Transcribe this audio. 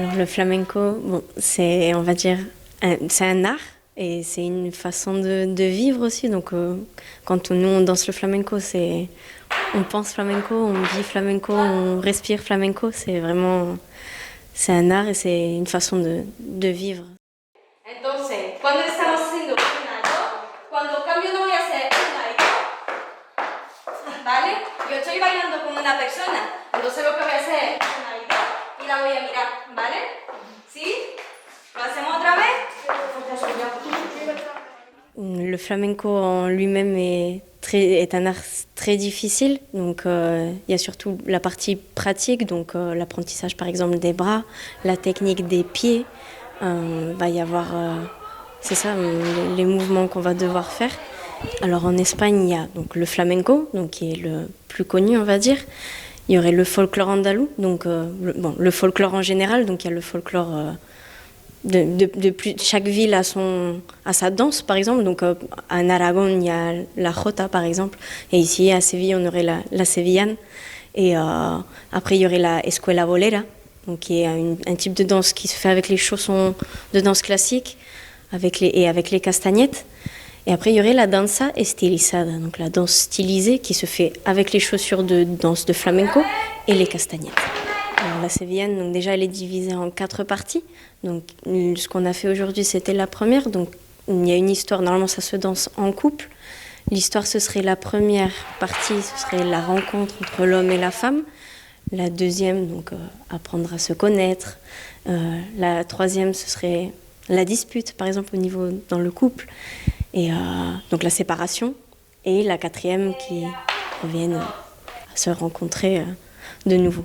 Alors le flamenco, bon, c'est, on va dire, c'est un art et c'est une façon de vivre aussi. Donc quand nous on danse le flamenco, c'est, on pense flamenco, on vit flamenco, on respire flamenco. C'est vraiment, c'est un art et c'est une façon de vivre. Entonces, cuando estamos haciendo una y dos, cuando cambio no voy a hacer una y dos, ¿vale? Yo estoy bailando con una persona, entonces lo que voy a hacer es una y dos y la voy a mirar, ¿vale? ¿Sí? ¿Lo hacemos otra vez? Le flamenco en lui-même est un art très difficile. Donc il y a surtout la partie pratique, donc l'apprentissage par exemple des bras, la technique des pieds. Va y avoir, c'est ça, les mouvements qu'on va devoir faire. Alors en Espagne, il y a donc le flamenco, donc qui est le plus connu, on va dire. Il y aurait le folklore andalou, donc le folklore en général, donc il y a le folklore chaque ville a sa danse, par exemple. Donc en Aragon, il y a la jota, par exemple, et ici à Séville, on aurait la sévillane. Et après, il y aurait la escuela bolera, donc qui est un type de danse qui se fait avec les chaussons de danse classique avec les castagnettes. Et après, il y aurait la danza estilizada, donc la danse stylisée qui se fait avec les chaussures de danse de flamenco et les castagnettes. Alors, la sévillane, donc déjà, elle est divisée en 4 parties. Donc, ce qu'on a fait aujourd'hui, c'était la première. Donc, il y a une histoire. Normalement, ça se danse en couple. L'histoire, ce serait la première partie, ce serait la rencontre entre l'homme et la femme. La deuxième, donc apprendre à se connaître. La troisième, ce serait la dispute, par exemple, au niveau dans le couple. Et donc la séparation. Et la quatrième qui reviennent à se rencontrer de nouveau.